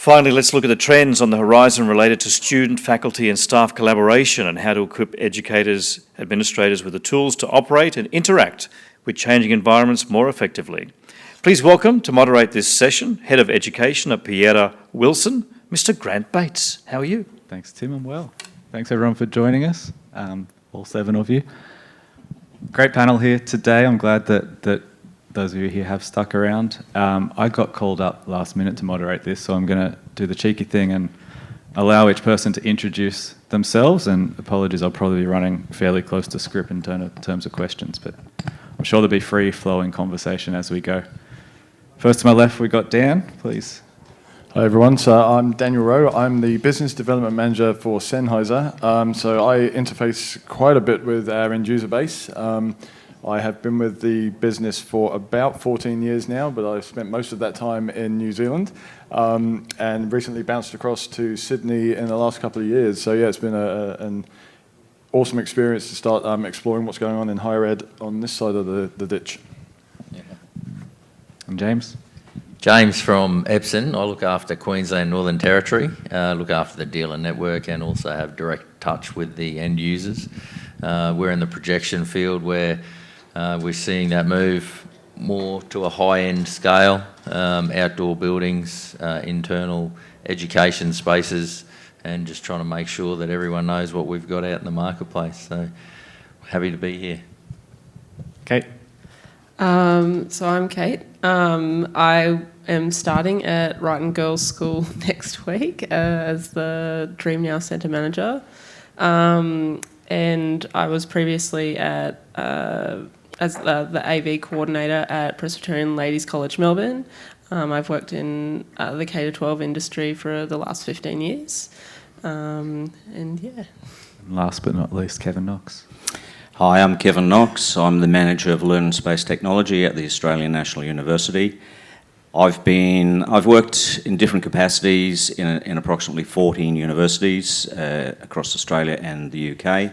Finally, let's look at the trends on the horizon related to student, faculty and staff collaboration and how to equip educators, administrators with the tools to operate and interact with changing environments more effectively. Please welcome to moderate this session, Head of Education at Piera Wilson, Mr. Grant Bates. How are you? Thanks, Tim. I'm well. Thanks, everyone, for joining us, all 7 of you. Great panel here today. I'm glad that those of you here have stuck around. I got called up last minute to moderate this, so I'm going to do the cheeky thing and allow each person to introduce themselves, and apologies, I'll probably be running fairly close to script in terms of questions, but I'm sure there'll be free-flowing conversation as we go. First to my left, we've got Dan, please. Hi everyone, so I'm Daniel Rowe. I'm the Business Development Manager for Sennheiser. So I interface quite a bit with our end user base. I have been with the business for about 14 years now, but I've spent most of that time in New Zealand and recently bounced across to Sydney in the last couple of years. So yeah, it's been an awesome experience to start exploring what's going on in higher ed on this side of the ditch. Yeah. And James? James from Epson. I look after Queensland Northern Territory, look after the dealer network and also have direct touch with the end users. We're in the projection field where we're seeing that move more to a high-end scale, outdoor buildings, internal education spaces, and just trying to make sure that everyone knows what we've got out in the marketplace. So happy to be here. Kate. So I'm Kate. I am starting at Wrighton Girls School next week as the Dream Now Centre Manager. And I was previously at as the AV coordinator at Presbyterian Ladies College Melbourne. I've worked in the K-12 industry for the last 15 years. And yeah. And last but not least, Kevin Knox. Hi, I'm Kevin Knox. I'm the Manager of Learn and Space Technology at the Australian National University. I've worked in different capacities in approximately 14 universities across Australia and the UK.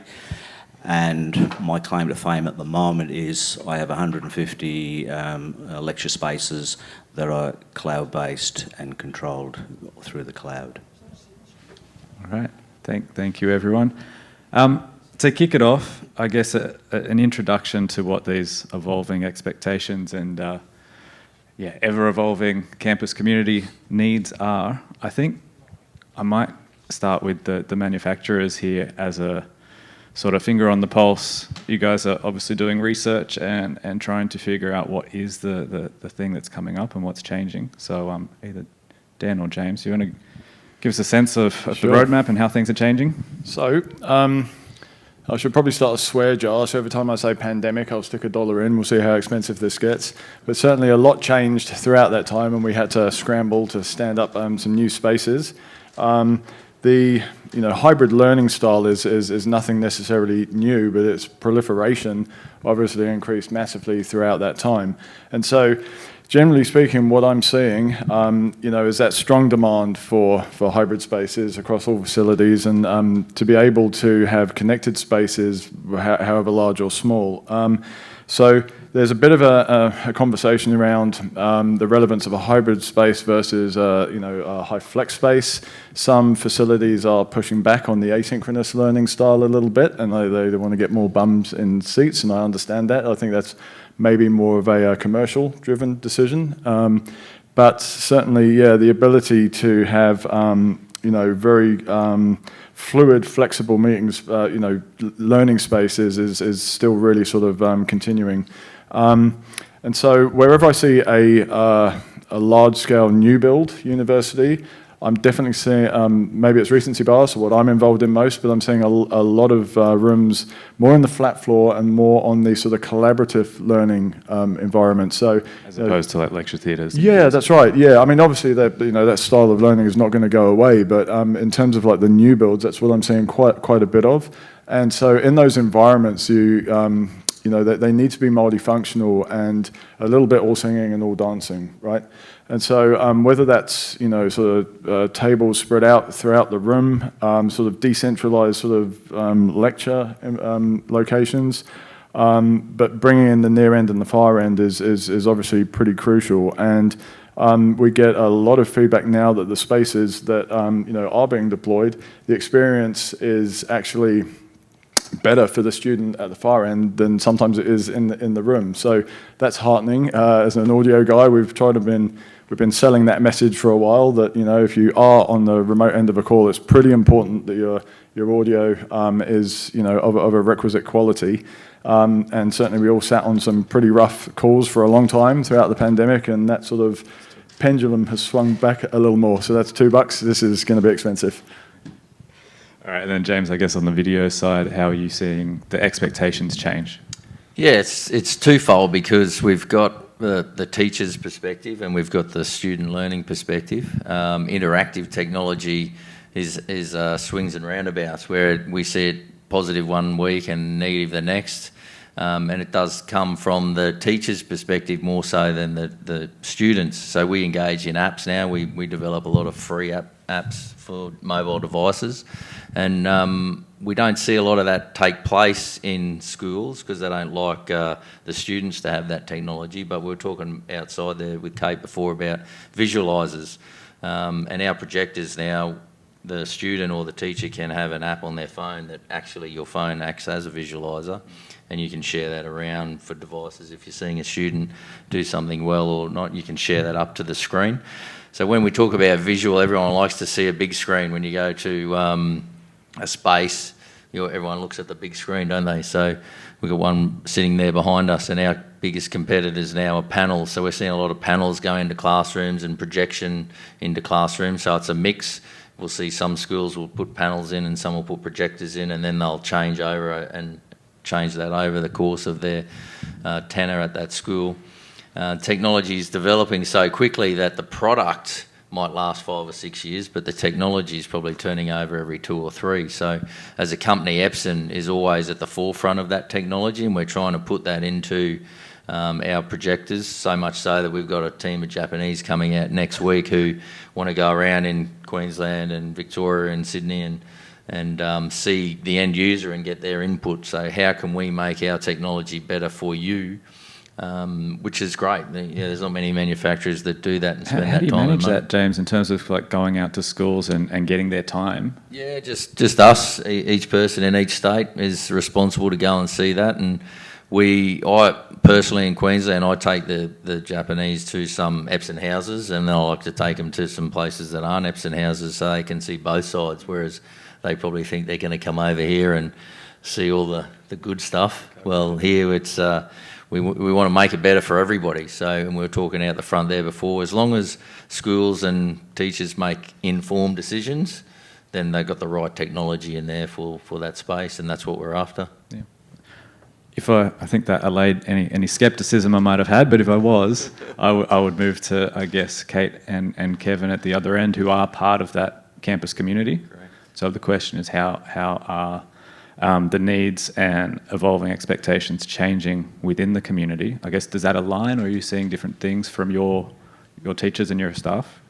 And my claim to fame at the moment is I have 150 lecture spaces that are cloud-based and controlled through the cloud. All right. Thank you, everyone. To kick it off, I guess an introduction to what these evolving expectations and ever-evolving campus community needs are. I think I might start with the manufacturers here as a sort of finger on the pulse. You guys are obviously doing research and trying to figure out what is the thing that's coming up and what's changing. So either Dan or James, you want to give us a sense of the roadmap and how things are changing? So I should probably start a swear jar, so every time I say pandemic, I'll stick $1 in. We'll see how expensive this gets. But certainly a lot changed throughout that time, and we had to scramble to stand up some new spaces. The hybrid learning style is nothing necessarily new, but its proliferation obviously increased massively throughout that time. And so, generally speaking, what I'm seeing, is that strong demand for hybrid spaces across all facilities, and to be able to have connected spaces, however large or small. So there's a bit of a conversation around the relevance of a hybrid space versus a high flex space. Some facilities are pushing back on the asynchronous learning style a little bit, and they want to get more bums in seats, and I understand that. I think that's maybe more of a commercial-driven decision. But certainly, the ability to have very fluid, flexible meetings, learning spaces is still really sort of continuing. And so wherever I see a large-scale new build university, I'm definitely seeing, maybe it's recency bias or what I'm involved in most, but I'm seeing a lot of rooms more in the flat floor and more on the sort of collaborative learning environment. So as opposed to like lecture theatres. Yeah, that's right. Yeah, I mean, obviously that style of learning is not going to go away, but in terms of like the new builds, that's what I'm seeing quite a bit of. And so in those environments, they need to be multifunctional and a little bit all singing and all dancing, right? And so whether that's, sort of tables spread out throughout the room, sort of decentralized sort of lecture locations, but bringing in the near end and the far end is obviously pretty crucial. And We get a lot of feedback now that the spaces that are being deployed, the experience is actually better for the student at the far end than sometimes it is in the room. So that's heartening. As an audio guy, we've been selling that message for a while, that if you are on the remote end of a call, it's pretty important that your audio is of a requisite quality. And certainly we all sat on some pretty rough calls for a long time throughout the pandemic, and that sort of pendulum has swung back a little more. So that's $2. This is going to be expensive. All right, and then James, I guess on the video side, how are you seeing the expectations change? Yeah, it's twofold, because we've got the teacher's perspective and we've got the student learning perspective. Interactive technology is swings and roundabouts, where we see it positive one week and negative the next. And it does come from the teacher's perspective more so than the students. So we engage in apps now. We develop a lot of free apps for mobile devices. And we don't see a lot of that take place in schools, because they don't like the students to have that technology. But we were talking outside there with Kate before about visualisers. And our projectors now, the student or the teacher can have an app on their phone that actually your phone acts as a visualiser, and you can share that around for devices. If you're seeing a student do something well or not, you can share that up to the screen. So when we talk about visual, everyone likes to see a big screen. When you go to a space, everyone looks at the big screen, don't they? So we've got one sitting there behind us, and our biggest competitors now are panels. So we're seeing a lot of panels go into classrooms and projection into classrooms. So it's a mix. We'll see some schools will put panels in and some will put projectors in, and then they'll change over and change that over the course of their tenure at that school. Technology is developing so quickly that the product might last 5 or 6 years, but the technology is probably turning over every 2 or 3. So as a company, Epson is always at the forefront of that technology, and we're trying to put that into our projectors, so much so that we've got a team of Japanese coming out next week who want to go around in Queensland and Victoria and Sydney and see the end user and get their input. So how can we make our technology better for you? Which is great. There's not many manufacturers that do that and spend that time. How do you manage and money. that, James, in terms of like going out to schools and getting their time? Yeah, just us. Each person in each state is responsible to go and see that. And I personally in Queensland, I take the Japanese to some Epson houses, and then I like to take them to some places that aren't Epson houses so they can see both sides, whereas they probably think they're going to come over here and see all the good stuff. Well, here it's we want to make it better for everybody. So, and we were talking out the front there before, as long as schools and teachers make informed decisions, then they've got the right technology in there for that space, and that's what we're after. Yeah. If I think that allayed any scepticism I might have had, but if I was, I would move to, I guess, Kate and Kevin at the other end, who are part of that campus community. Correct. So the question is, how are the needs and evolving expectations changing within the community? I guess, does that align, or are you seeing different things from your teachers and your staff?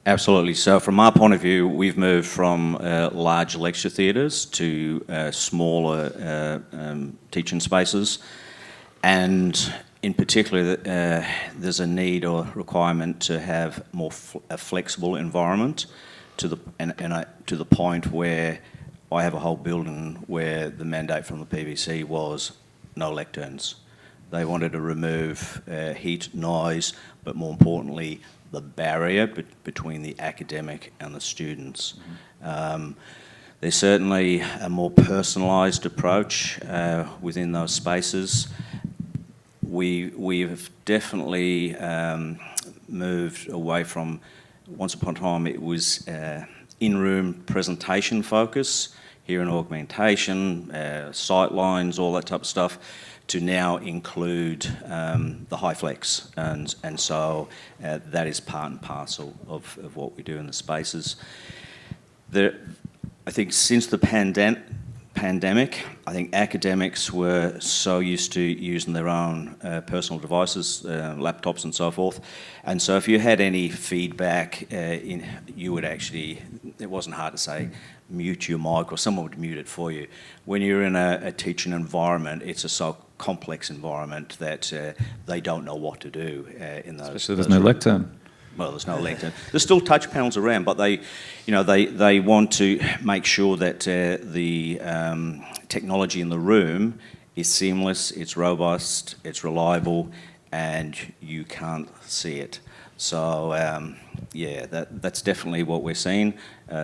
Absolutely. So from our point of view, we've moved from large lecture theatres to smaller teaching spaces. And in particular, there's a need or requirement to have a flexible environment to the point where I have a whole building where the mandate from the PVC was no lecterns. They wanted to remove heat, noise, but more importantly, the barrier between the academic and the students. There's certainly a more personalised approach within those spaces. We have definitely moved away from, once upon a time it was in-room presentation focus, here in augmentation, sight lines, all that type of stuff, to now include the HyFlex, and so that is part and parcel of what we do in the spaces. I think since the pandemic, I think academics were so used to using their own personal devices, laptops and so forth, and so if you had any feedback, you would actually, it wasn't hard to say, mute your mic, or someone would mute it for you. When you're in a teaching environment, it's a so complex environment that they don't know what to do in those. Especially there's no lectern. well, there's no lectern. There's still touch panels around, but they want to make sure that the technology in the room is seamless, it's robust, it's reliable, and you can't see it. So that's definitely what we're seeing.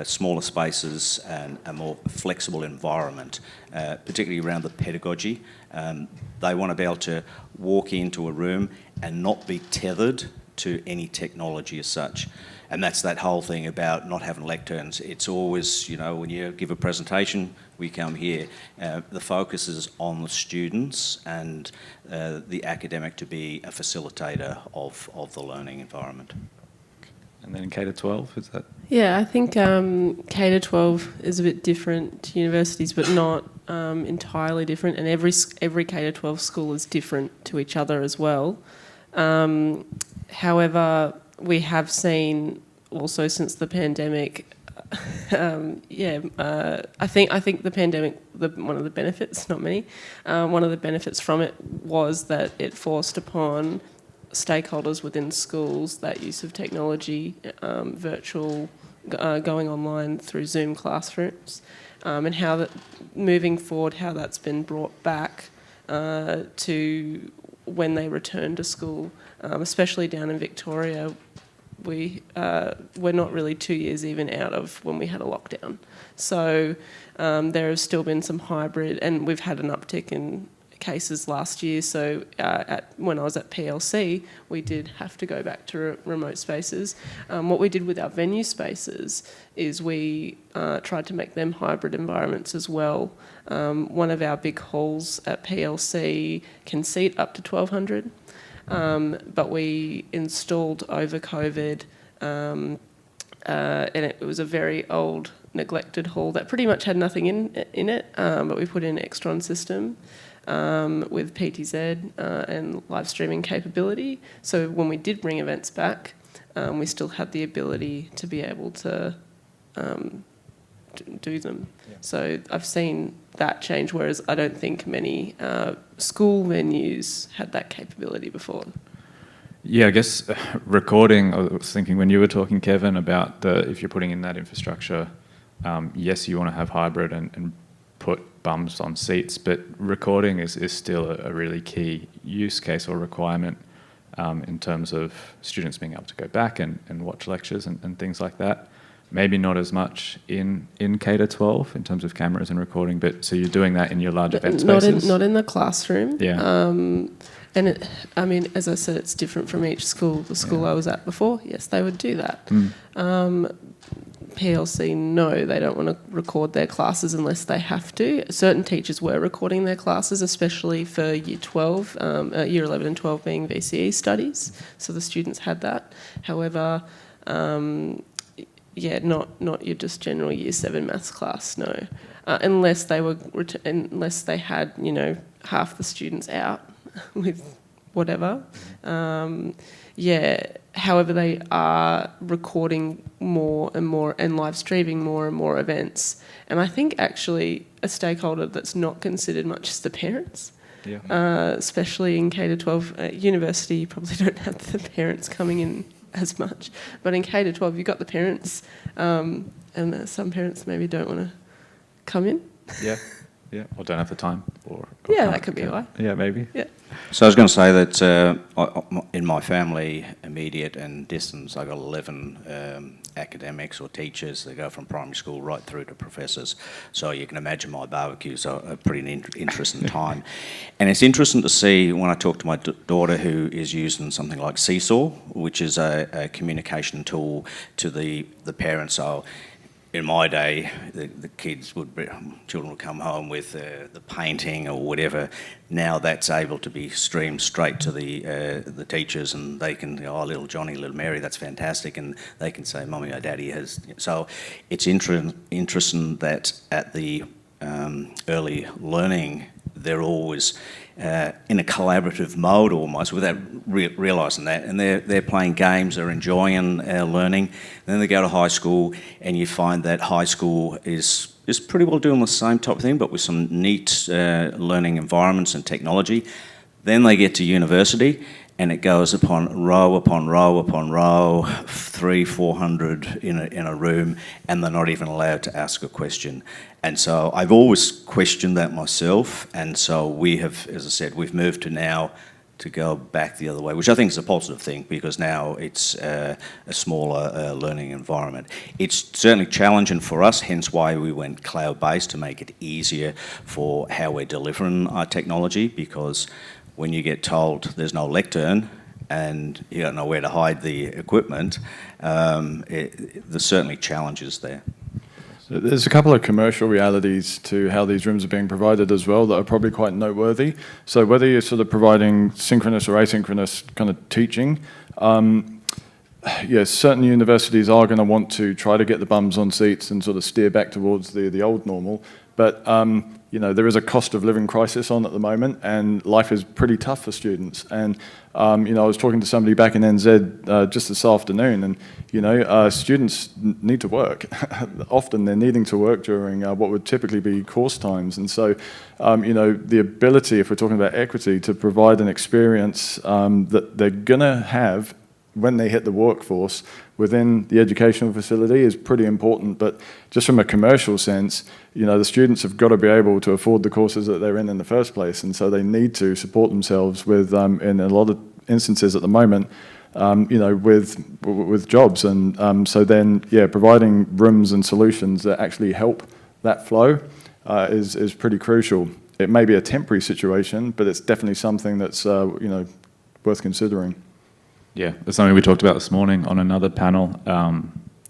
Smaller spaces and a more flexible environment, particularly around the pedagogy. They want to be able to walk into a room and not be tethered to any technology as such. And that's that whole thing about not having lecterns. It's always, when you give a presentation, we come here. The focus is on the students and the academic to be a facilitator of the learning environment. And then in K-12, is that? Yeah, I think K-12 is a bit different to universities, but not entirely different. And every K-12 school is different to each other as well. However, we have seen also since the pandemic, I think the pandemic, one of the benefits, not many, one of the benefits from it was that it forced upon stakeholders within schools that use of technology, virtual, going online through Zoom classrooms, and how that, moving forward, how that's been brought back to when they return to school, especially down in Victoria. We're not really 2 years even out of when we had a lockdown. So there has still been some hybrid, and we've had an uptick in cases last year. So when I was at PLC, we did have to go back to remote spaces. What we did with our venue spaces is we tried to make them hybrid environments as well. One of our big halls at PLC can seat up to 1,200. But we installed over COVID, and it was a very old, neglected hall that pretty much had nothing in it, but we put in an Extron system with PTZ and live streaming capability. So when we did bring events back, we still had the ability to be able to do them. Yeah. So I've seen that change, whereas I don't think many school venues had that capability before. Yeah, I guess recording, I was thinking when you were talking, Kevin, about if you're putting in that infrastructure, yes, you want to have hybrid and put bums on seats, but recording is still a really key use case or requirement in terms of students being able to go back and watch lectures and things like that. Maybe not as much in K-12 in terms of cameras and recording, but so you're doing that in your large event spaces? Not in the classroom. Yeah. And as I said, it's different from each school. The school I was at before, yes, they would do that. PLC, no, they don't want to record their classes unless they have to. Certain teachers were recording their classes, especially for Year 12, Year 11 and 12 being VCE studies, so the students had that. However, not your just general Year 7 maths class, no. Unless they had, half the students out with whatever. However, they are recording more and more and live streaming more and more events. And I think actually a stakeholder that's not considered much is the parents. Yeah. Especially in K-12. At university, you probably don't have the parents coming in as much. But in K-12, you've got the parents, and some parents maybe don't want to come in. Yeah, or don't have the time. Or that could be why. Yeah, maybe. Yeah. So I was going to say that in my family, immediate and distance, I got 11 academics or teachers that go from primary school right through to professors. So you can imagine my barbecues are a pretty interesting time. And it's interesting to see when I talk to my daughter who is using something like Seesaw, which is a communication tool to the parents. So in my day, the children would come home with the painting or whatever. Now that's able to be streamed straight to the teachers, and they can, little Johnny, little Mary, that's fantastic, and they can say, Mummy or Daddy has. So it's interesting that at the early learning, they're always in a collaborative mode almost without realising that, and they're playing games, they're enjoying learning. Then they go to high school, and you find that high school is pretty well doing the same type of thing, but with some neat learning environments and technology. Then they get to university, and it goes upon row upon row upon row, 300-400 in a room, and they're not even allowed to ask a question. And so I've always questioned that myself, and so we have, as I said, we've moved to now to go back the other way, which I think is a positive thing, because now it's a smaller learning environment. It's certainly challenging for us, hence why we went cloud-based, to make it easier for how we're delivering our technology, because when you get told there's no lectern and you don't know where to hide the equipment, there's certainly challenges there. There's a couple of commercial realities to how these rooms are being provided as well that are probably quite noteworthy. So whether you're sort of providing synchronous or asynchronous kind of teaching, yes, certain universities are going to want to try to get the bums on seats and sort of steer back towards the old normal. But you know, there is a cost of living crisis on at the moment, and life is pretty tough for students. And you know, I was talking to somebody back in NZ just this afternoon, and you know, students need to work. Often they're needing to work during what would typically be course times, and so you know, the ability, if we're talking about equity, to provide an experience that they're gonna have when they hit the workforce within the educational facility is pretty important. But just from a commercial sense, you know, the students have got to be able to afford the courses that they're in the first place, and so they need to support themselves with, in a lot of instances at the moment, you know, with jobs. And so then, yeah, providing rooms and solutions that actually help that flow is pretty crucial. It may be a temporary situation, but it's definitely something that's, you know, worth considering. Yeah, that's something we talked about this morning on another panel,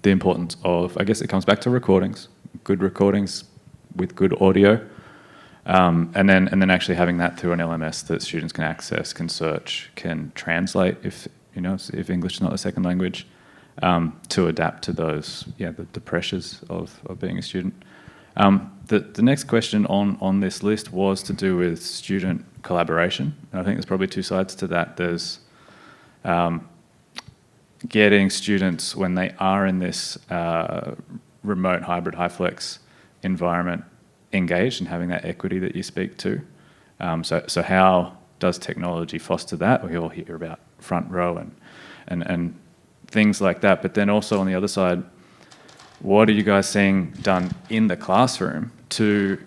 the importance of, I guess it comes back to recordings, good recordings with good audio, and then actually having that through an LMS that students can access, can search, can translate if, you know, if English is not a second language, to adapt to those, yeah, the pressures of being a student. The next question on this list was to do with student collaboration, and I think there's probably two sides to that. There's getting students, when they are in this remote hybrid HyFlex environment, engaged and having that equity that you speak to. So how does technology foster that? We all hear about front row and things like that, but then also on the other side, what are you guys seeing done in the classroom to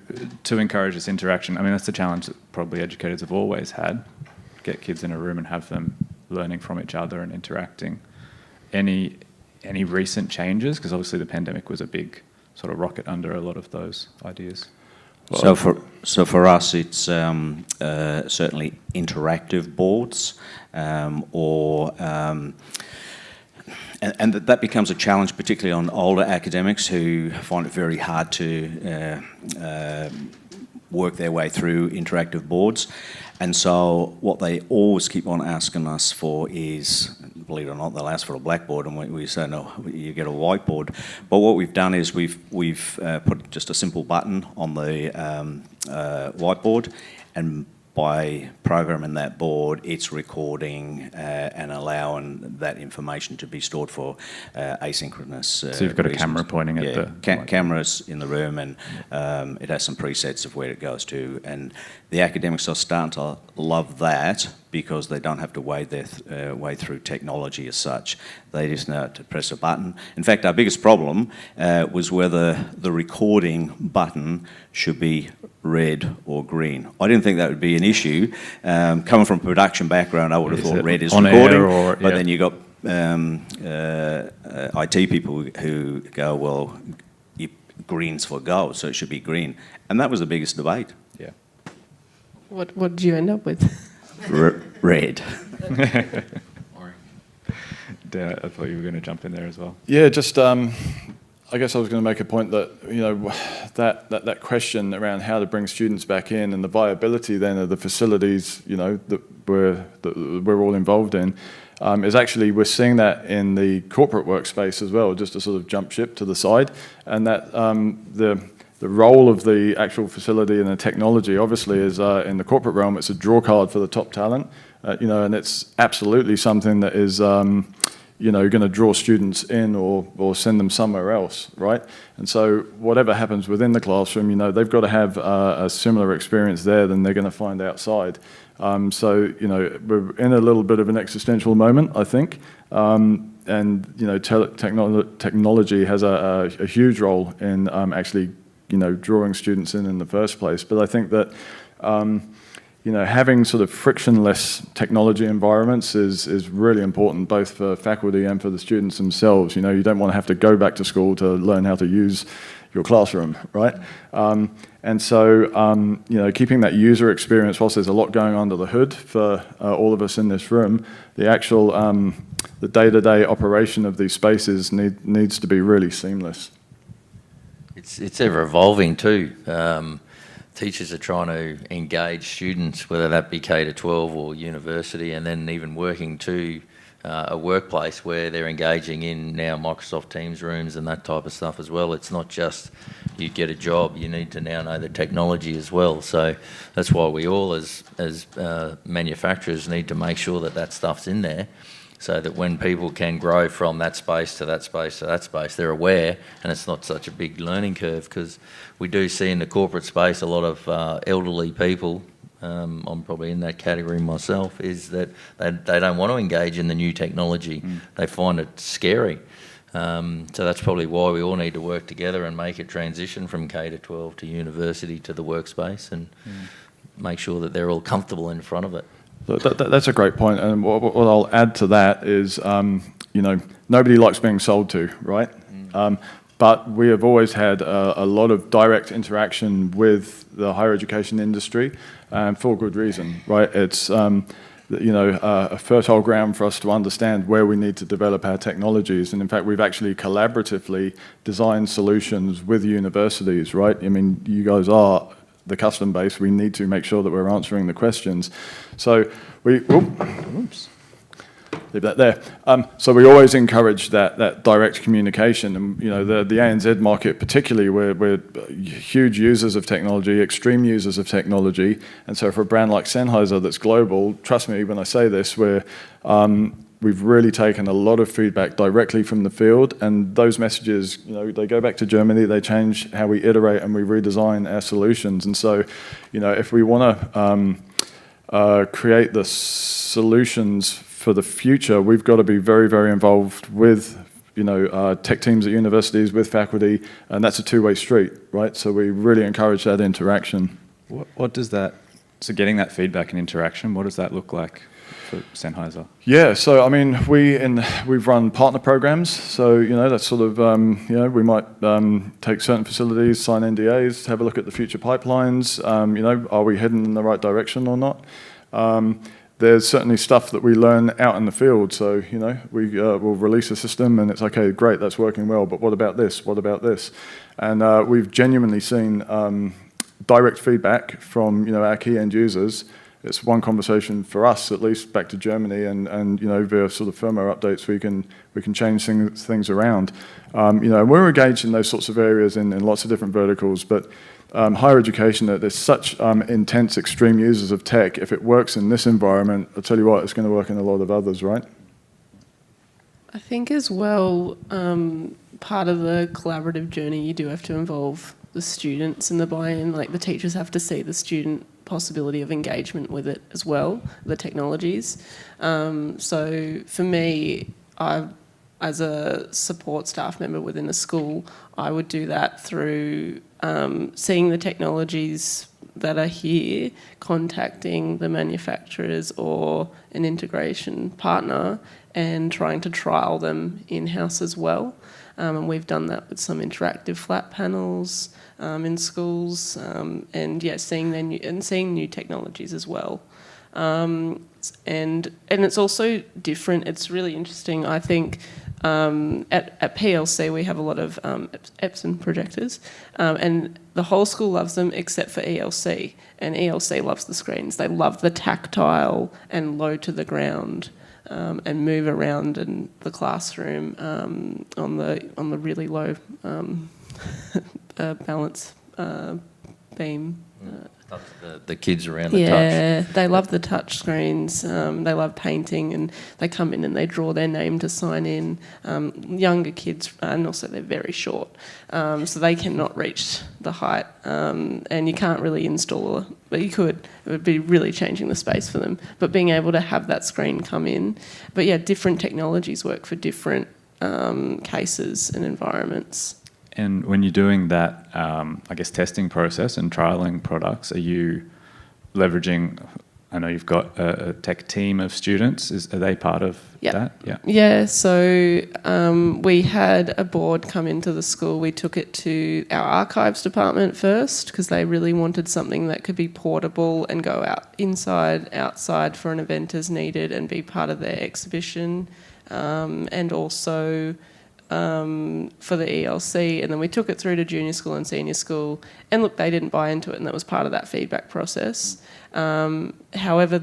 encourage this interaction? I mean, that's the challenge that probably educators have always had, get kids in a room and have them learning from each other and interacting. Any recent changes? Because obviously the pandemic was a big sort of rocket under a lot of those ideas. So for us, it's certainly interactive boards, and that becomes a challenge, particularly on older academics who find it very hard to work their way through interactive boards. And so what they always keep on asking us for is, believe it or not, they'll ask for a blackboard, and we say, no, you get a whiteboard. But what we've done is we've put just a simple button on the whiteboard, and by programming that board, it's recording and allowing that information to be stored for asynchronous So you've got reasons. a camera pointing at the... Cameras in the room, and it has some presets of where it goes to. And the academics are starting to love that because they don't have to wade their way through technology as such. They just know to press a button. In fact, our biggest problem was whether the recording button should be red or green. I didn't think that would be an issue. Coming from a production background, I would have thought red is recording, but then you got IT people who go, well, green's for go, so it should be green. And that was the biggest debate. Yeah. What did you end up with? Red. Dan, I thought you were going to jump in there as well. Yeah, just I guess I was going to make a point that, you know, that question around how to bring students back in and the viability then of the facilities, you know, that we're all involved in, is actually, we're seeing that in the corporate workspace as well, just to sort of jump ship to the side, and that the role of the actual facility and the technology obviously is in the corporate realm, it's a draw card for the top talent, you know, and it's absolutely something that is, you know, going to draw students in or send them somewhere else, right? And so whatever happens within the classroom, you know, they've got to have a similar experience there than they're going to find outside. So, you know, we're in a little bit of an existential moment, I think. And, you know, technology has a huge role in actually, you know, drawing students in the first place. But I think that, you know, having sort of frictionless technology environments is really important, both for faculty and for the students themselves. You know, you don't want to have to go back to school to learn how to use your classroom, right? And so, you know, keeping that user experience, whilst there's a lot going under the hood for all of us in this room, the actual, the day-to-day operation of these spaces needs to be really seamless. It's ever evolving too. Teachers are trying to engage students, whether that be K-12 or university, and then even working to a workplace where they're engaging in now Microsoft Teams rooms and that type of stuff as well. It's not just you get a job, you need to now know the technology as well. So that's why we all as manufacturers need to make sure that that stuff's in there, so that when people can grow from that space to that space to that space, they're aware, and it's not such a big learning curve, because we do see in the corporate space a lot of elderly people, I'm probably in that category myself, is that they don't want to engage in the new technology. They find it scary. So that's probably why we all need to work together and make a transition from K-12 to university to the workspace, and make sure that they're all comfortable in front of it. That's a great point, and what I'll add to that is, you know, nobody likes being sold to, right? But we have always had a lot of direct interaction with the higher education industry, for good reason, right? It's, you know, a fertile ground for us to understand where we need to develop our technologies, and in fact, we've actually collaboratively designed solutions with universities, right? I mean, you guys are the custom base. We need to make sure that we're answering the questions. So leave that there. So we always encourage that direct communication, and you know, the ANZ market particularly, we're huge users of technology, extreme users of technology, and so for a brand like Sennheiser that's global, trust me when I say this, we've really taken a lot of feedback directly from the field, and those messages, you know, they go back to Germany, they change how we iterate and we redesign our solutions. And so, you know, if we want to create the solutions for the future, we've got to be very, very involved with, you know, tech teams at universities, with faculty, and that's a two-way street, right? So we really encourage that interaction. What does that, so getting that feedback and interaction, what does that look like for Sennheiser? Yeah, so I mean, we've run partner programs, so you know, that's sort of, you know, we might take certain facilities, sign NDAs, have a look at the future pipelines, you know, are we heading in the right direction or not? There's certainly stuff that we learn out in the field, so you know, we will release a system and it's okay, great, that's working well, but what about this, what about this? And we've genuinely seen direct feedback from, you know, our key end users. It's one conversation for us, at least, back to Germany, and you know, via sort of firmware updates, we can change things around. You know, we're engaged in those sorts of areas in lots of different verticals, but higher education, there's such intense, extreme users of tech. If it works in this environment, I'll tell you what, it's going to work in a lot of others, right? I think as well, part of the collaborative journey, you do have to involve the students in the buy-in. Like, the teachers have to see the student possibility of engagement with it as well, the technologies. So for me, as a support staff member within a school, I would do that through seeing the technologies that are here, contacting the manufacturers or an integration partner, and trying to trial them in-house as well. And we've done that with some interactive flat panels in schools, and yeah, seeing new technologies as well. And it's also different. It's really interesting. I think at PLC we have a lot of Epson projectors, and the whole school loves them except for ELC. And ELC loves the screens. They love the tactile and low to the ground. And move around in the classroom on the really low balance beam The kids around the touch. Yeah, they love the touch screens. They love painting, and they come in and they draw their name to sign in. Younger kids, and also they're very short, so they cannot reach the height, and you can't really install. But you could. It would be really changing the space for them. But being able to have that screen come in, but yeah, different technologies work for different cases and environments. And when you're doing that, I guess, testing process and trialling products, are you leveraging, I know you've got a tech team of students, are they part of that? Yeah. Yeah, so we had a board come into the school. We took it to our archives department first because they really wanted something that could be portable and go out inside, outside for an event as needed and be part of their exhibition, and also for the ELC, and then we took it through to junior school and senior school, and look, they didn't buy into it, and that was part of that feedback process. However,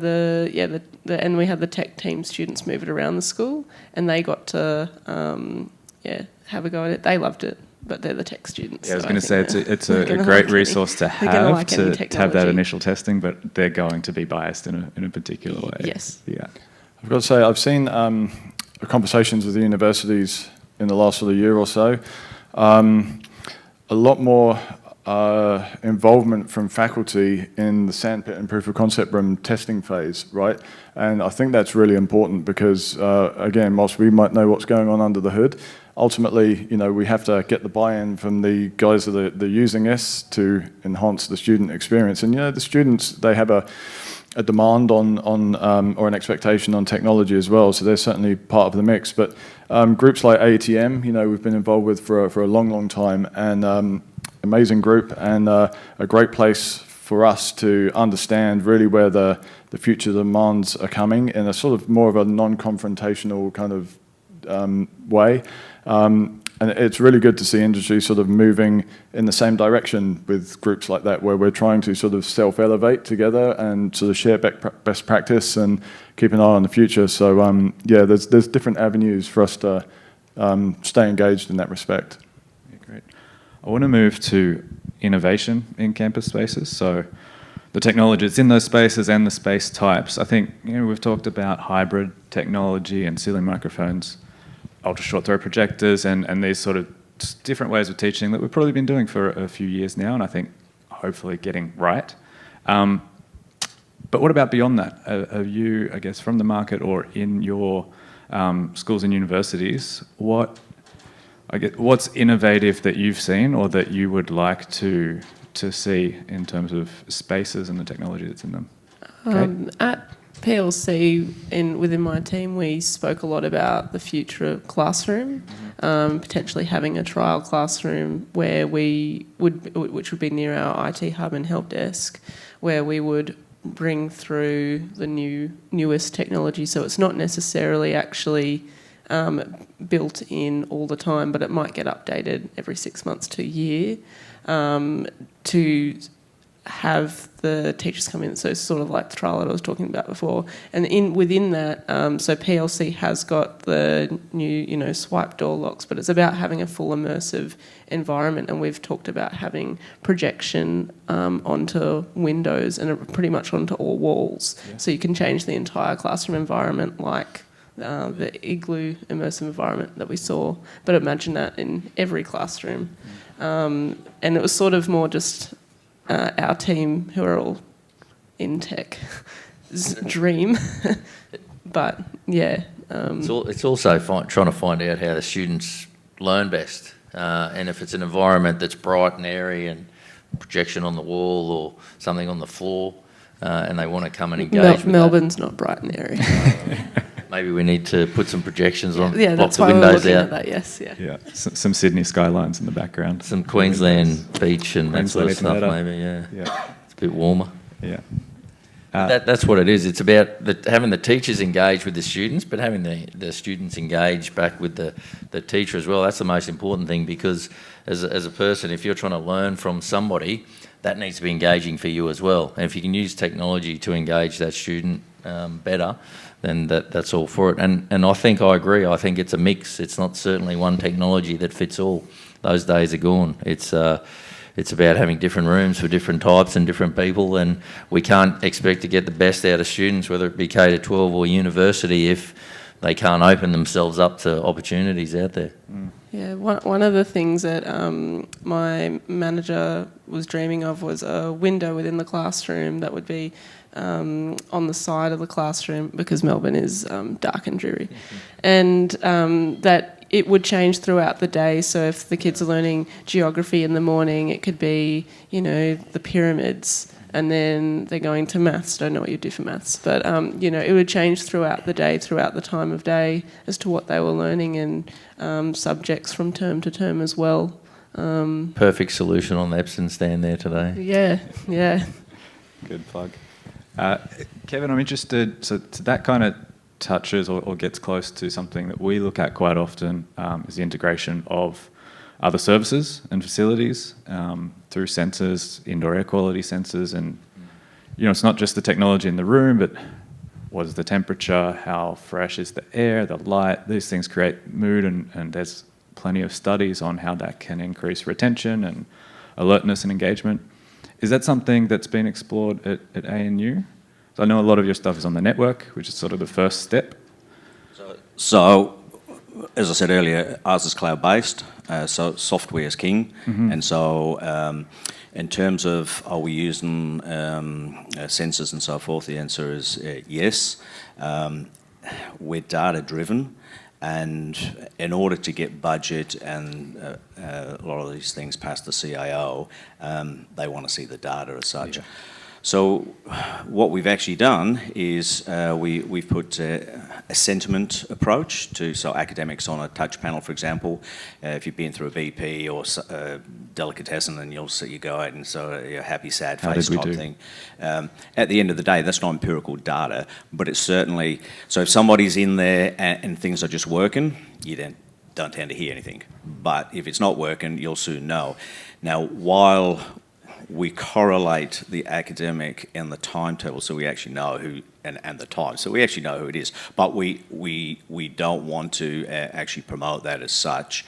and we had the tech team students move it around the school, and they got to have a go at it. They loved it, but they're the tech students. Yeah, I was so going to say it's a great like resource to they're gonna have like any to have that technology. initial testing, but they're going to be biased in a particular way. Yes. Yeah. I've got to say, I've seen conversations with the universities in the last sort of year or so. A lot more involvement from faculty in the sandpit and proof of concept room testing phase, right? And I think that's really important because, again, whilst we might know what's going on under the hood, ultimately, we have to get the buy-in from the guys that are using this to enhance the student experience. And, the students, they have a demand on or an expectation on technology as well, so they're certainly part of the mix. But groups like ATM, we've been involved with for a long time, and amazing group, and a great place for us to understand really where the future demands are coming in a sort of more of a non-confrontational kind of way. And it's really good to see industry sort of moving in the same direction with groups like that, where we're trying to sort of self-elevate together and sort of share best practice and keep an eye on the future. So there's different avenues for us to stay engaged in that respect. Yeah, great. I want to move to innovation in campus spaces. So the technology that's in those spaces and the space types. I think we've talked about hybrid technology and ceiling microphones, ultra short throw projectors, and these sort of different ways of teaching that we've probably been doing for a few years now, and I think hopefully getting right. But what about beyond that? Are you, I guess, from the market or in your schools and universities, what's innovative that you've seen or that you would like to see in terms of spaces and the technology that's in them? At PLC, within my team, we spoke a lot about the future of classroom, potentially having a trial classroom which would be near our IT hub and help desk, where we would bring through the newest technology. So it's not necessarily actually built in all the time, but it might get updated every 6 months to a year to have the teachers come in, so sort of like the trial that I was talking about before. And within that, so PLC has got the new, swipe door locks, but it's about having a full immersive environment, and we've talked about having projection onto windows and pretty much onto all walls. Yeah. So you can change the entire classroom environment like the Igloo immersive environment that we saw, but imagine that in every classroom. And it was sort of more just our team, who are all in tech, dream. But yeah. It's also trying to find out how the students learn best. And if it's an environment that's bright and airy and projection on the wall or something on the floor, and they want to come and engage with Melbourne's not bright and airy. Maybe we need to put some projections on, yeah, block that's the why windows we're looking out. at that, yes, yeah. Yeah, some Sydney skylines in the background. Some Queensland beach and that sort of stuff, Queensland maybe, yeah. Yeah. It's a bit warmer. Yeah. That's what it is. It's about having the teachers engage with the students, but having the students engage back with the teacher as well. That's the most important thing, because as a person, if you're trying to learn from somebody, that needs to be engaging for you as well. And if you can use technology to engage that student better, then that's all for it. And I think I agree. I think it's a mix. It's not certainly one technology that fits all. Those days are gone. It's it's about having different rooms for different types and different people, and we can't expect to get the best out of students, whether it be K-12 or university, if they can't open themselves up to opportunities out there. Yeah, one of the things that my manager was dreaming of was a window within the classroom that would be on the side of the classroom, because Melbourne is dark and dreary, and that it would change throughout the day. So if the kids are learning geography in the morning, it could be, the pyramids, and then they're going to maths. Don't know what you do for maths, but it would change throughout the day, throughout the time of day, as to what they were learning, and subjects from term to term as well. Perfect solution on the Epson stand there today. Yeah. Good plug. Kevin, I'm interested, so that kind of touches or gets close to something that we look at quite often, is the integration of other services and facilities through sensors, indoor air quality sensors, and it's not just the technology in the room, but what is the temperature, how fresh is the air, the light. These things create mood, and there's plenty of studies on how that can increase retention and alertness and engagement. Is that something that's been explored at ANU? So I know a lot of your stuff is on the network, which is sort of the first step. So, as I said earlier, ours is cloud-based, so software is king. And so in terms of are we using sensors and so forth, the answer is yes. We're data-driven, and in order to get budget and a lot of these things past the CIO, they want to see the data as such. Yeah. So what we've actually done is we've put a sentiment approach to, so academics on a touch panel, for example, if you've been through a BP or delicatessen, and you'll see you go out and so a happy, sad face type thing. At the end of the day, that's not empirical data, but it's certainly, so if somebody's in there and things are just working, you don't tend to hear anything. But if it's not working, you'll soon know. Now, while we correlate the academic and the timetable, so we actually know who, and the time, so we actually know who it is, but we don't want to actually promote that as such.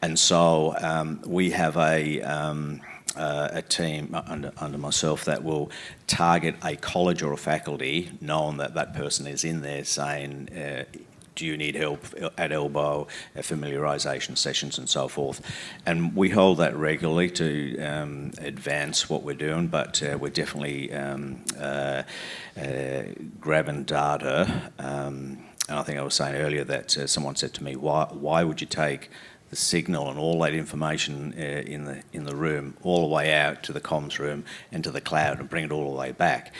And so we have a team under myself that will target a college or a faculty, knowing that that person is in there saying, do you need help at elbow, familiarisation sessions and so forth. And we hold that regularly to advance what we're doing, but we're definitely grabbing data. And I think I was saying earlier that someone said to me, why would you take the signal and all that information in the room all the way out to the comms room and to the cloud and bring it all the way back?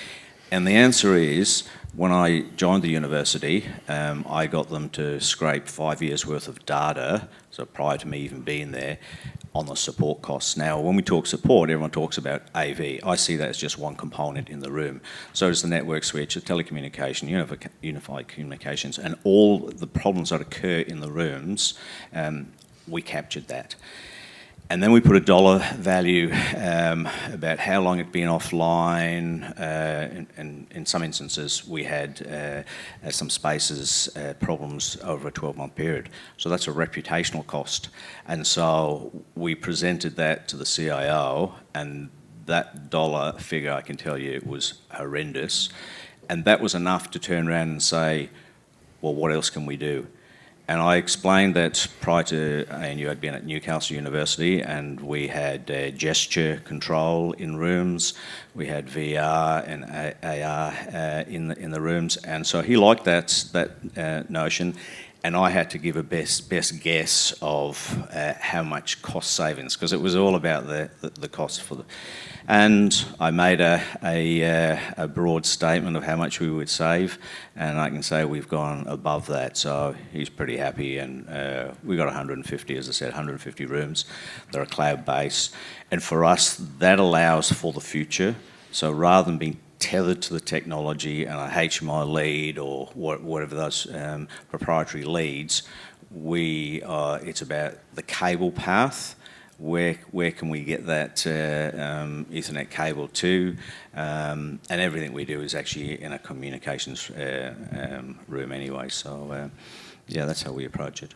And the answer is, when I joined the university, I got them to scrape 5 years worth of data, so prior to me even being there, on the support costs. Now, when we talk support, everyone talks about AV. I see that as just one component in the room. So does the network switch, the telecommunication, unified communications, and all the problems that occur in the rooms, we captured that. And then we put a dollar value about how long it'd been offline. And in some instances, we had some spaces problems over a 12-month period. So that's a reputational cost. And so we presented that to the CIO, and that dollar figure, I can tell you, was horrendous. And that was enough to turn around and say, well, what else can we do? And I explained that prior to ANU, I'd been at Newcastle University, and we had gesture control in rooms. We had VR and AR in the rooms, and so he liked that notion. And I had to give a best guess of how much cost savings, because it was all about the cost for the. And I made a broad statement of how much we would save, and I can say we've gone above that. So he's pretty happy, and we got 150, as I said, 150 rooms. They're cloud-based, and for us that allows for the future. So rather than being tethered to the technology and a HMI lead or whatever those proprietary leads, it's about the cable path. Where can we get that Ethernet cable to? And everything we do is actually in a communications room anyway. So yeah, that's how we approach it.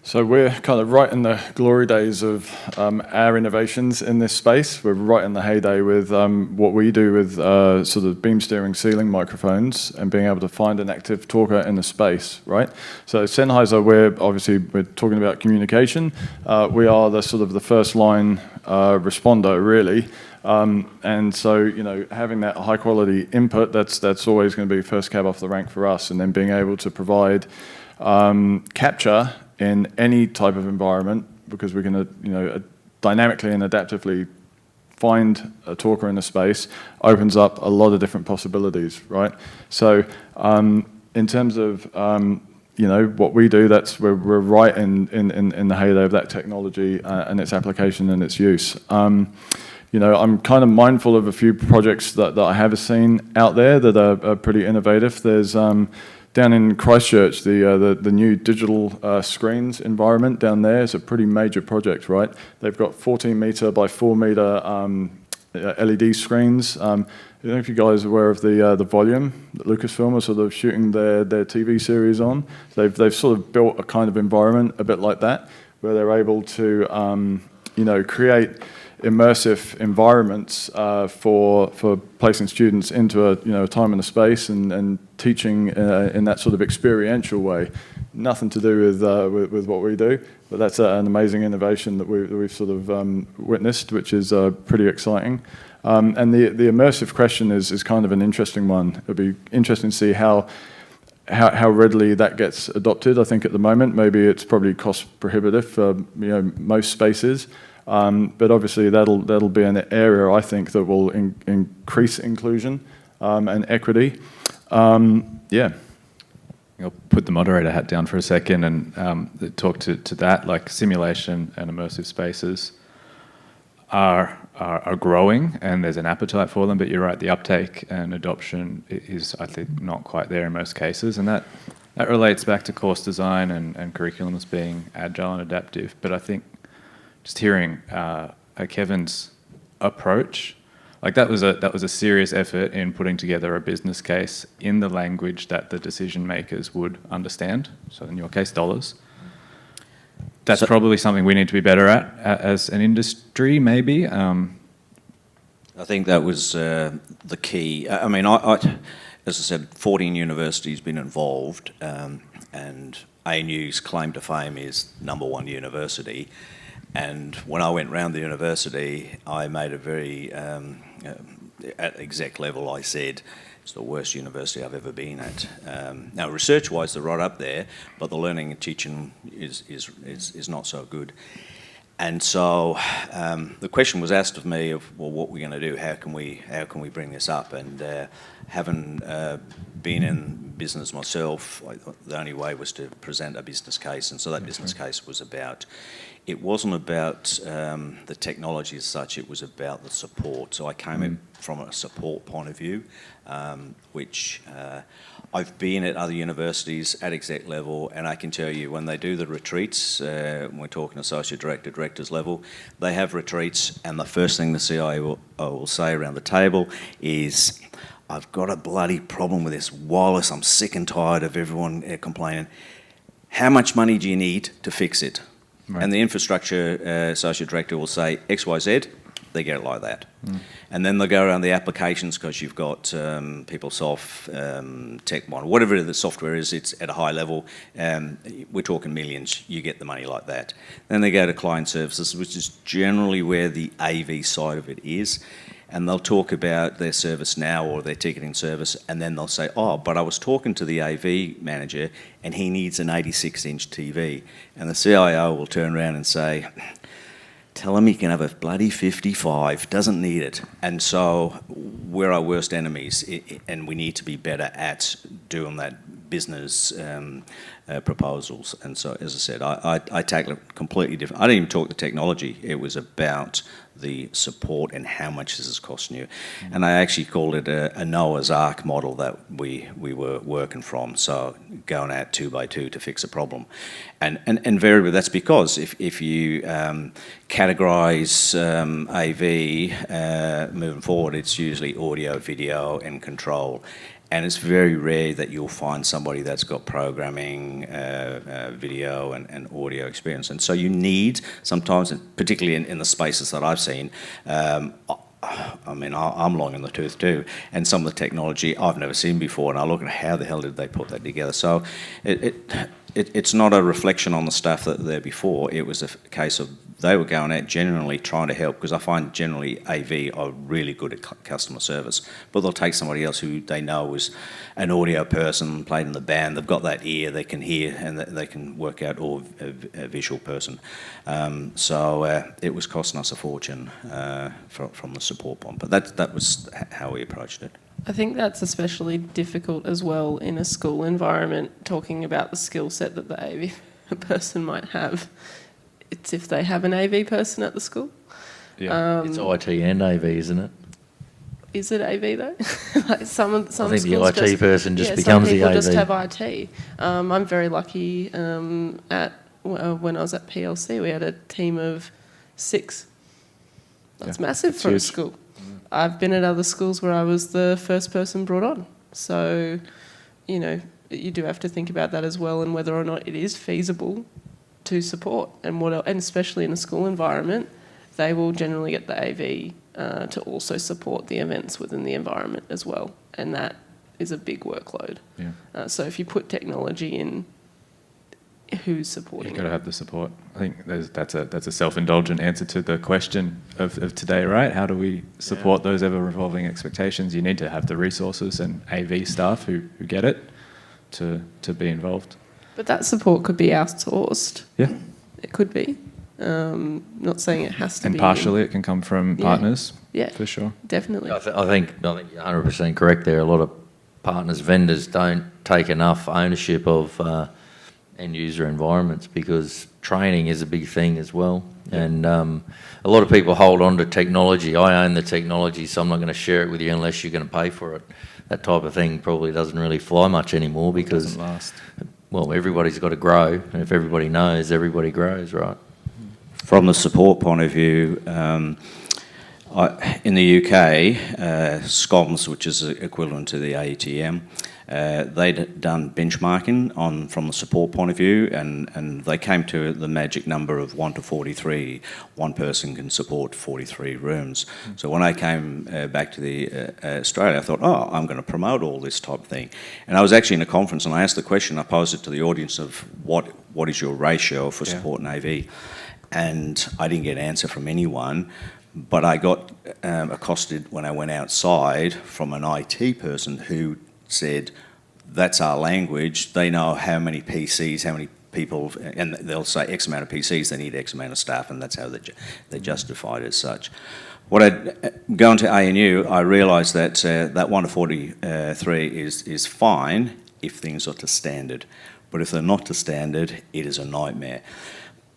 So we're kind of right in the glory days of our innovations in this space. We're right in the heyday with what we do with sort of beam steering ceiling microphones and being able to find an active talker in the space, right? So Sennheiser, we're talking about communication. We are the sort of the first line responder, really. And so, you know, having that high quality input, that's always going to be first cab off the rank for us. And then being able to provide capture in any type of environment, because we're going to, you know, dynamically and adaptively find a talker in the space, opens up a lot of different possibilities, right? So in terms of you know, what we do, we're right in the heyday of that technology and its application and its use. You know, I'm kind of mindful of a few projects that I have seen out there that are pretty innovative. There's down in Christchurch, the new digital screens environment down there is a pretty major project, right? They've got 14 metre by 4 metre LED screens. I don't know if you guys are aware of the Volume that Lucasfilm are sort of shooting their TV series on. They've sort of built a kind of environment a bit like that, where they're able to you know, create immersive environments for placing students into a time and a space and teaching in that sort of experiential way. Nothing to do with what we do, but that's an amazing innovation that we've sort of witnessed, which is pretty exciting. And the immersive question is kind of an interesting one. It'll be interesting to see how readily that gets adopted. I think at the moment maybe it's probably cost prohibitive for, you know, most spaces. But obviously that'll be an area, I think, that will increase inclusion and equity. Yeah. I'll put the moderator hat down for a second and talk to that. Like, simulation and immersive spaces are growing, and there's an appetite for them, but you're right, the uptake and adoption is, I think, not quite there in most cases, and that relates back to course design and curriculums being agile and adaptive. But I think just hearing Kevin's approach, like that was a serious effort in putting together a business case in the language that the decision makers would understand. So in your case, dollars. That's probably something we need to be better at as an industry, maybe. I think that was the key. I mean, as I said, 14 universities been involved, and ANU's claim to fame is #1 university. And when I went round the university, I made a very, at exec level, I said, it's the worst university I've ever been at. Now, research-wise, they're right up there, but the learning and teaching is not so good. And so the question was asked of me of, well, what we're going to do? How can we bring this up? And having been in business myself, I thought the only way was to present a business case. And so that business case was about, it wasn't about the technology as such, it was about the support. So I came in from a support point of view, which I've been at other universities at exec level, and I can tell you when they do the retreats, when we're talking associate director, directors level, they have retreats, and the first thing the CIO will say around the table is, I've got a bloody problem with this wireless, I'm sick and tired of everyone complaining. How much money do you need to fix it? Right. And the infrastructure associate director will say XYZ, they get it like that. And then they'll go around the applications, because you've got PeopleSoft, TechModel, whatever the software is, it's at a high level. We're talking millions, you get the money like that. Then they go to client services, which is generally where the AV side of it is. And they'll talk about their service now or their ticketing service, and then they'll say, oh, but I was talking to the AV manager and he needs an 86-inch TV. And the CIO will turn around and say, tell him he can have a bloody 55, doesn't need it. And so we're our worst enemies, and we need to be better at doing that business proposals. And so, as I said, I tackle it completely different. I didn't even talk the technology. It was about the support and how much this is costing you. And I actually called it a Noah's Ark model that we were working from. So going out 2 by 2 to fix a problem. And invariably that's because if you categorise AV moving forward, it's usually audio, video and control. And it's very rare that you'll find somebody that's got programming, video and audio experience. And so you need sometimes, and particularly in the spaces that I've seen, I mean, I'm long in the tooth too, and some of the technology I've never seen before, and I look at how the hell did they put that together. So it's not a reflection on the staff that were there before. It was a case of they were going out genuinely trying to help, because I find generally AV are really good at customer service, but they'll take somebody else who they know is an audio person, played in the band, they've got that ear, they can hear, and they can work out, or a visual person. So it was costing us a fortune from the support point, but that was how we approached it. I think that's especially difficult as well in a school environment, talking about the skill set that the AV person might have. It's if they have an AV person at the school. Yeah. It's IT and AV, isn't it? Is it AV though? Like some I think schools the IT person just becomes some the people AV. just have IT. I'm very lucky. When I was at PLC, we had a team of 6. That's massive for a huge. school. I've been at other schools where I was the first person brought on. So, you know, you do have to think about that as well, and whether or not it is feasible to support, and and especially in a school environment, they will generally get the AV to also support the events within the environment as well, and that is a big workload. Yeah. So if you put technology in, who's supporting You've got to it? have the support. I think that's a self-indulgent answer to the question of today, right? How do we support those ever-revolving expectations? You need to have the resources and AV staff who get it to be involved. But that support could be outsourced. Yeah. It could be. Not saying it has to And be. partially it can come from Yeah. partners, Yeah, for sure. definitely. I think you're 100% correct there. A lot of partners, vendors don't take enough ownership of end user environments, because training is a big thing as well. And a lot of people hold on to technology. I own the technology, so I'm not going to share it with you unless you're going to pay for it. That type of thing probably doesn't really fly much anymore, because, Doesn't last. well, everybody's got to grow. And if everybody knows, everybody grows, right? From the support point of view, in the UK, SCOMS, which is equivalent to the AETM, they'd done benchmarking from the support point of view, and they came to the magic number of 1 to 43. One person can support 43 rooms. So when I came back to Australia, I thought, I'm going to promote all this type of thing. And I was actually in a conference, and I asked the question, I posed it to the audience of what is your ratio for support and AV? And I didn't get an answer from anyone, but I got accosted when I went outside from an IT person who said, that's our language. They know how many PCs, how many people, and they'll say X amount of PCs, they need X amount of staff, and that's how they justify it as such. When I go into ANU, I realised that that 1 to 43 is fine if things are to standard. But if they're not to standard, it is a nightmare.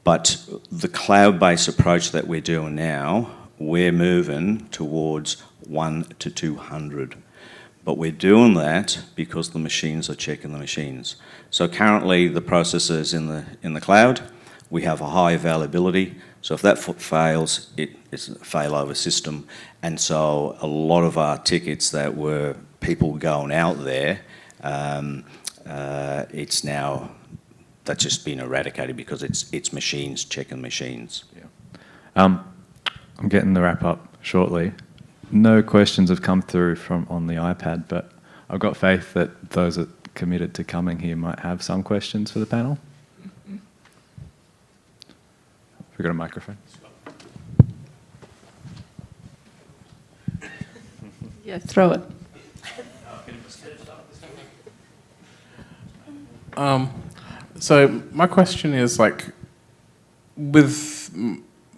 But the cloud-based approach that we're doing now, we're moving towards 1 to 200. But we're doing that because the machines are checking the machines. So currently the processor is in the cloud. We have a high availability. So if that fails, it's a failover system. And so a lot of our tickets that were people going out there, it's now, that's just been eradicated because it's machines checking machines. Yeah. I'm getting the wrap up shortly. No questions have come through on the iPad, but I've got faith that those that committed to coming here might have some questions for the panel. We've got a microphone. Yeah, throw it. So my question is, like, with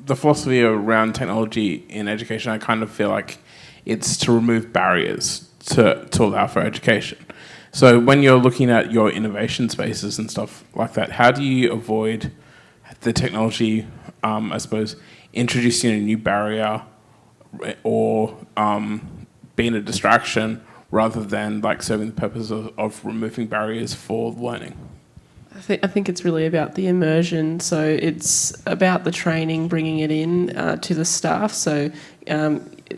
the philosophy around technology in education, I kind of feel like it's to remove barriers to allow for education. So when you're looking at your innovation spaces and stuff like that, how do you avoid the technology, I suppose, introducing a new barrier or being a distraction rather than like serving the purpose of removing barriers for learning? I think it's really about the immersion. So it's about the training, bringing it in to the staff. So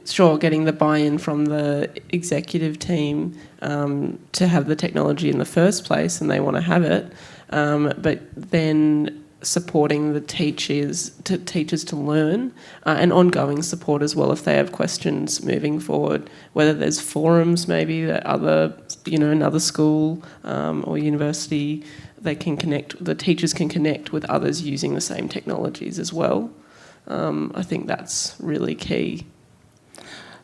sure, getting the buy-in from the executive team to have the technology in the first place, and they want to have it, but then supporting the teachers to learn, and ongoing support as well if they have questions moving forward, whether there's forums maybe that another school or university, they can connect, the teachers can connect with others using the same technologies as well. I think that's really key.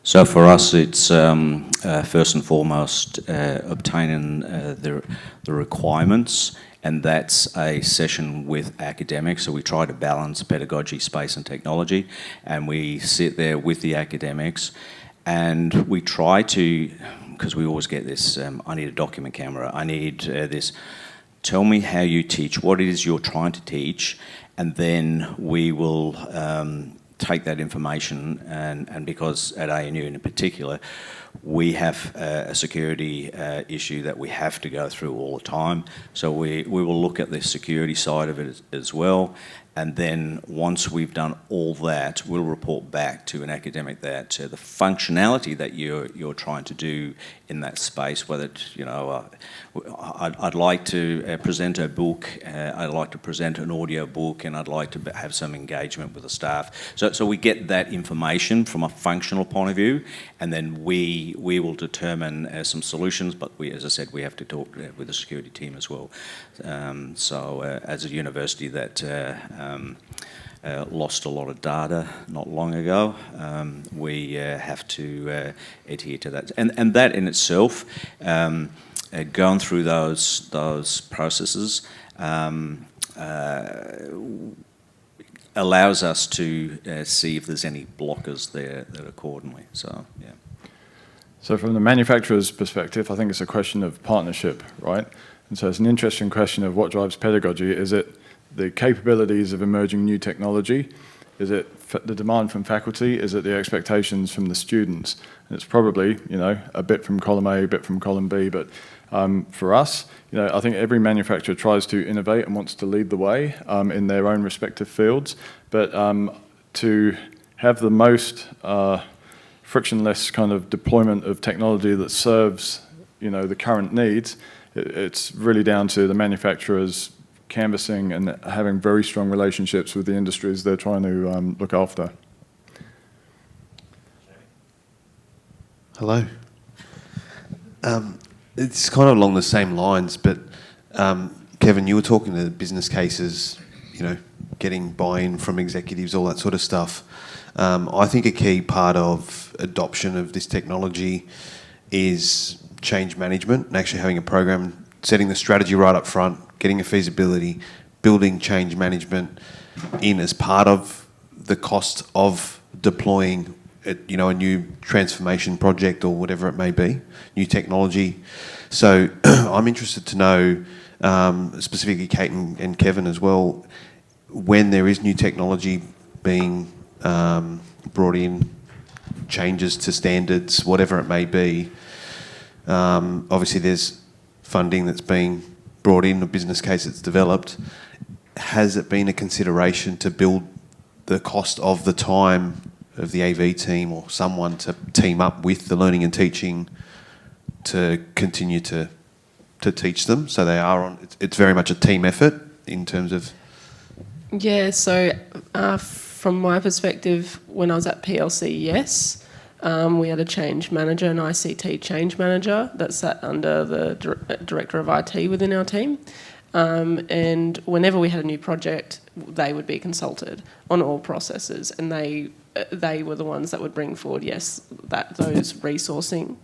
So for us, it's first and foremost obtaining the requirements, and that's a session with academics. So we try to balance pedagogy, space and technology, and we sit there with the academics, and we try to, because we always get this, I need a document camera, I need this, tell me how you teach, what it is you're trying to teach, and then we will take that information, and because at ANU in particular, we have a security issue that we have to go through all the time. So we will look at the security side of it as well. And then once we've done all that, we'll report back to an academic that the functionality that you're trying to do in that space, whether it's, I'd like to present a book, I'd like to present an audio book, and I'd like to have some engagement with the staff. So we get that information from a functional point of view, and then we will determine some solutions, but as I said, we have to talk with the security team as well. As a university that lost a lot of data not long ago, we have to adhere to that. And that in itself, going through those processes allows us to see if there's any blockers there that accordingly. So, yeah. So from the manufacturer's perspective, I think it's a question of partnership, right? And so it's an interesting question of what drives pedagogy. Is it the capabilities of emerging new technology? Is it the demand from faculty? Is it the expectations from the students? And it's probably, a bit from column A, a bit from column B. But for us, I think every manufacturer tries to innovate and wants to lead the way in their own respective fields. But to have the most frictionless kind of deployment of technology that serves, the current needs, it's really down to the manufacturers canvassing and having very strong relationships with the industries they're trying to look after. Hello. It's kind of along the same lines, but Kevin, you were talking to business cases, getting buy-in from executives, all that sort of stuff. I think a key part of adoption of this technology is change management and actually having a program, setting the strategy right up front, getting a feasibility, building change management in as part of the cost of deploying a new transformation project or whatever it may be, new technology. So I'm interested to know, specifically Kate and Kevin as well, when there is new technology being brought in, changes to standards, whatever it may be, obviously there's funding that's being brought in, a business case that's developed. Has it been a consideration to build the cost of the time of the AV team or someone to team up with the learning and teaching to continue to teach them? So they are on, it's very much a team effort in terms of... Yeah, so from my perspective, when I was at PLC, yes. We had a change manager, an ICT change manager that sat under the director of IT within our team. And whenever we had a new project, they would be consulted on all processes, and they were the ones that would bring forward, those resourcing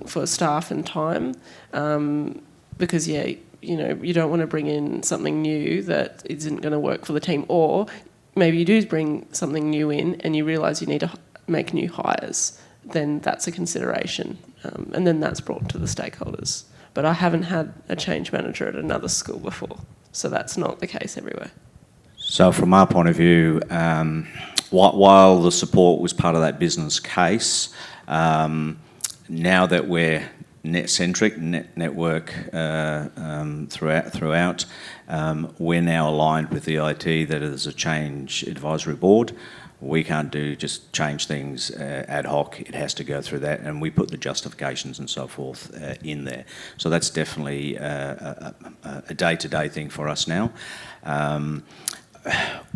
for staff and time, because you don't want to bring in something new that isn't going to work for the team, or maybe you do bring something new in and you realise you need to make new hires, then that's a consideration, and then that's brought to the stakeholders. But I haven't had a change manager at another school before, so that's not the case everywhere. So from our point of view, while the support was part of that business case, now that we're net-centric, network throughout. We're now aligned with the IT that there's a change advisory board. We can't just change things ad hoc. It has to go through that, and we put the justifications and so forth in there. So that's definitely a day-to-day thing for us now.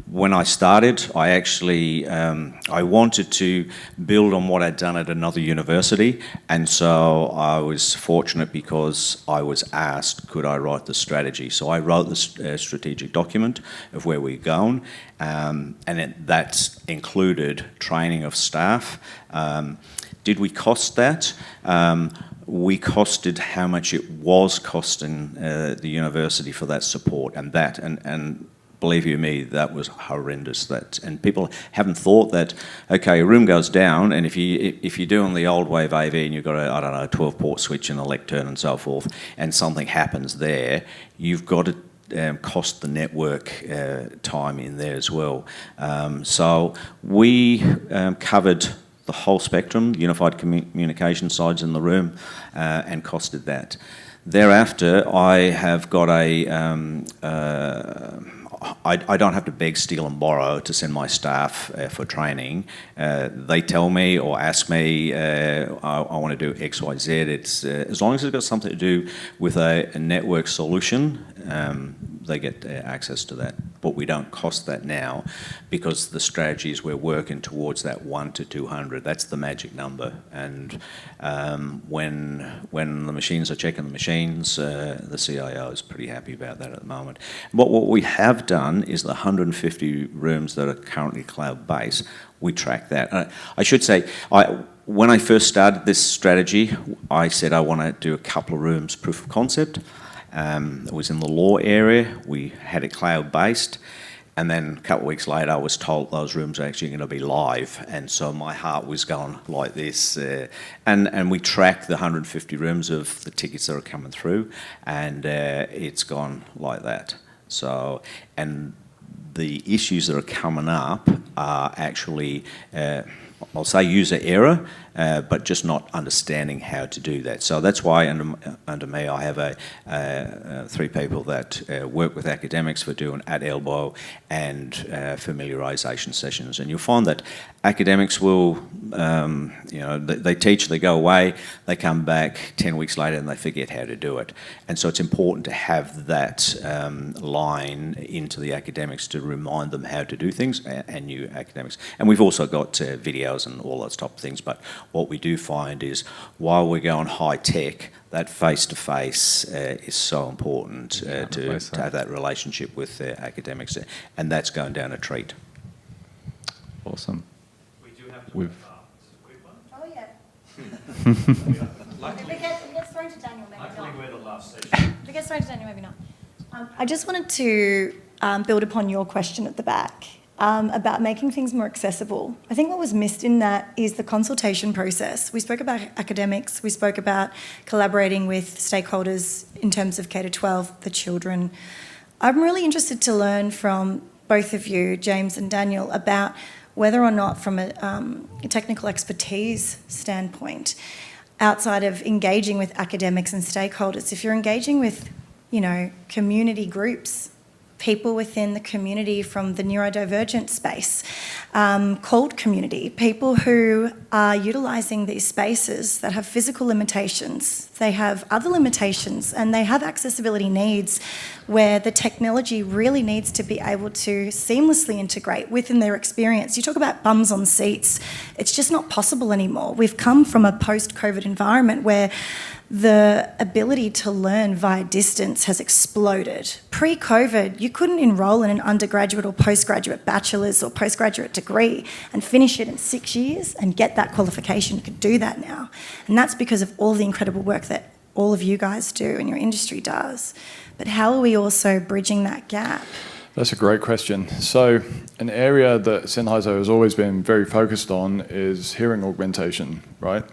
When I started, I actually I wanted to build on what I'd done at another university, and so I was fortunate because I was asked, could I write the strategy? So I wrote the strategic document of where we're going, and that included training of staff. Did we cost that? We costed how much it was costing the university for that support, and believe you me, that was horrendous. And people haven't thought that, okay, a room goes down, and if you're doing the old wave AV and you've got a 12-port switch and a lectern and so forth, and something happens there, you've got to cost the network time in there as well. So we covered the whole spectrum, unified communication sides in the room, and costed that. Thereafter, I have got I don't have to beg, steal and borrow to send my staff for training. They tell me or ask me, I want to do X, Y, Z. It's as long as it's got something to do with a network solution, they get access to that. But we don't cost that now because the strategies we're working towards that 1 to 200, that's the magic number. And when the machines are checking the machines, the CIO is pretty happy about that at the moment. But what we have done is the 150 rooms that are currently cloud-based, we track that. I should say, when I first started this strategy, I said I want to do a couple of rooms proof of concept. It was in the law area. We had it cloud-based. And then a couple of weeks later, I was told those rooms are actually going to be live. And so my heart was going like this. And we track the 150 rooms of the tickets that are coming through. And it's gone like that. So, and the issues that are coming up are actually, I'll say user error, but just not understanding how to do that. So that's why under me I have 3 people that work with academics for doing at elbow and familiarisation sessions. And you'll find that academics will, they teach, they go away, they come back 10 weeks later and they forget how to do it. And so it's important to have that line into the academics to remind them how to do things, and new academics. And we've also got videos and all those type of things, but what we do find is while we're going high tech, that face-to-face is so important to have that relationship with academics, and that's going down a treat. Awesome. We do have We've Oh, yeah. If it gets thrown to Daniel, maybe Luckily, not. we're the last session. If it gets thrown to Daniel, maybe not. I just wanted to build upon your question at the back about making things more accessible. I think what was missed in that is the consultation process. We spoke about academics, we spoke about collaborating with stakeholders in terms of K-12, the children. I'm really interested to learn from both of you, James and Daniel, about whether or not from a technical expertise standpoint, outside of engaging with academics and stakeholders, if you're engaging with, community groups, people within the community from the neurodivergent space, CALD community, people who are utilising these spaces that have physical limitations, they have other limitations, and they have accessibility needs where the technology really needs to be able to seamlessly integrate within their experience. You talk about bums on seats. It's just not possible anymore. We've come from a post-COVID environment where the ability to learn via distance has exploded. Pre-COVID, you couldn't enrol in an undergraduate or postgraduate bachelor's or postgraduate degree and finish it in 6 years and get that qualification. You could do that now. And that's because of all the incredible work that all of you guys do and your industry does. But how are we also bridging that gap? That's a great question. So an area that Sennheiser has always been very focused on is hearing augmentation, right?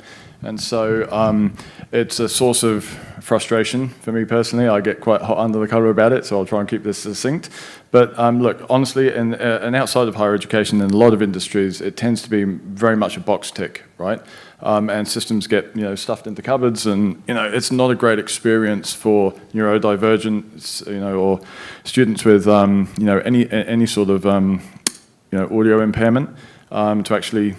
And so it's a source of frustration for me personally. I get quite hot under the collar about it, so I'll try and keep this succinct. But look, honestly, and outside of higher education, in a lot of industries, it tends to be very much a box tick, right? And systems get stuffed into cupboards, and it's not a great experience for neurodivergent, or students with any sort of audio impairment to actually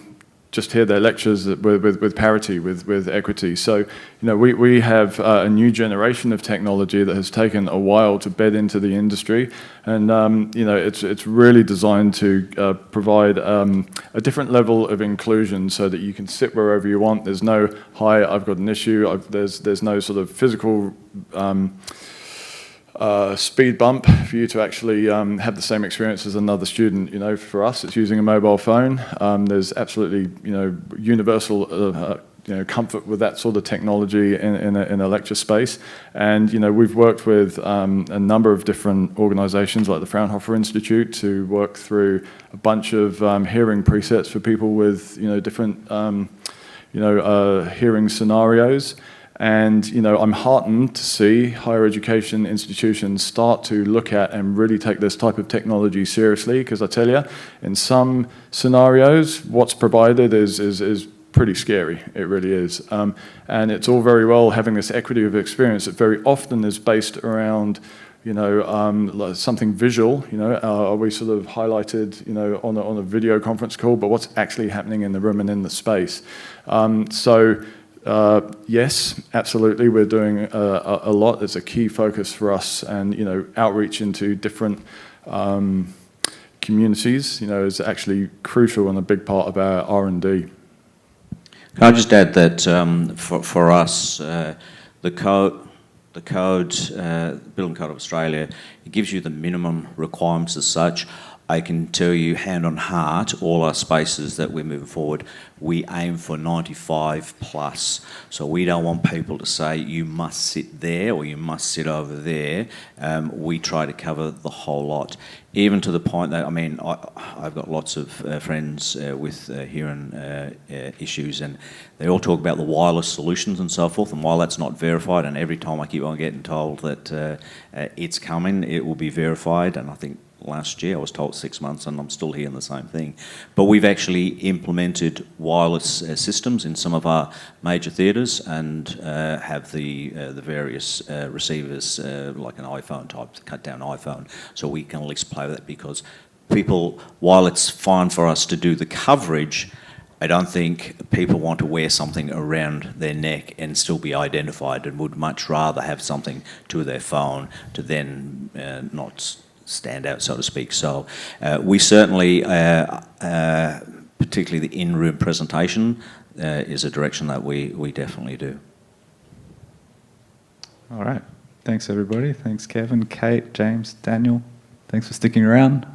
just hear their lectures with parity, with equity. So, we have a new generation of technology that has taken a while to bed into the industry, and it's really designed to provide a different level of inclusion so that you can sit wherever you want. There's no, hi, I've got an issue. There's no sort of physical speed bump for you to actually have the same experience as another student. For us, it's using a mobile phone. There's absolutely, universal, comfort with that sort of technology in a lecture space. And, we've worked with a number of different organisations like the Fraunhofer Institute to work through a bunch of hearing presets for people with, different, hearing scenarios. And, I'm heartened to see higher education institutions start to look at and really take this type of technology seriously, because I tell you, in some scenarios, what's provided is pretty scary. It really is. And it's all very well having this equity of experience that very often is based around something visual. Are we sort of highlighted, on a video conference call, but what's actually happening in the room and in the space. Yes, absolutely, we're doing a lot. It's a key focus for us, and outreach into different communities, is actually crucial and a big part of our R&D. Can I just add that for us, the Building Code of Australia, it gives you the minimum requirements as such. I can tell you hand on heart, all our spaces that we're moving forward, we aim for 95 plus. So we don't want people to say you must sit there or you must sit over there. We try to cover the whole lot. Even to the point that, I've got lots of friends with hearing issues, and they all talk about the wireless solutions and so forth, and while that's not verified, and every time I keep on getting told that it's coming, it will be verified, and I think last year I was told 6 months, and I'm still hearing the same thing. But we've actually implemented wireless systems in some of our major theatres, and have the various receivers, like an iPhone type, cut down iPhone, so we can at least play with that, because people, while it's fine for us to do the coverage, I don't think people want to wear something around their neck and still be identified, and would much rather have something to their phone to then not stand out, so to speak. So we certainly, particularly the in-room presentation, is a direction that we definitely do. All right. Thanks, everybody. Thanks, Kevin, Kate, James, Daniel. Thanks for sticking around.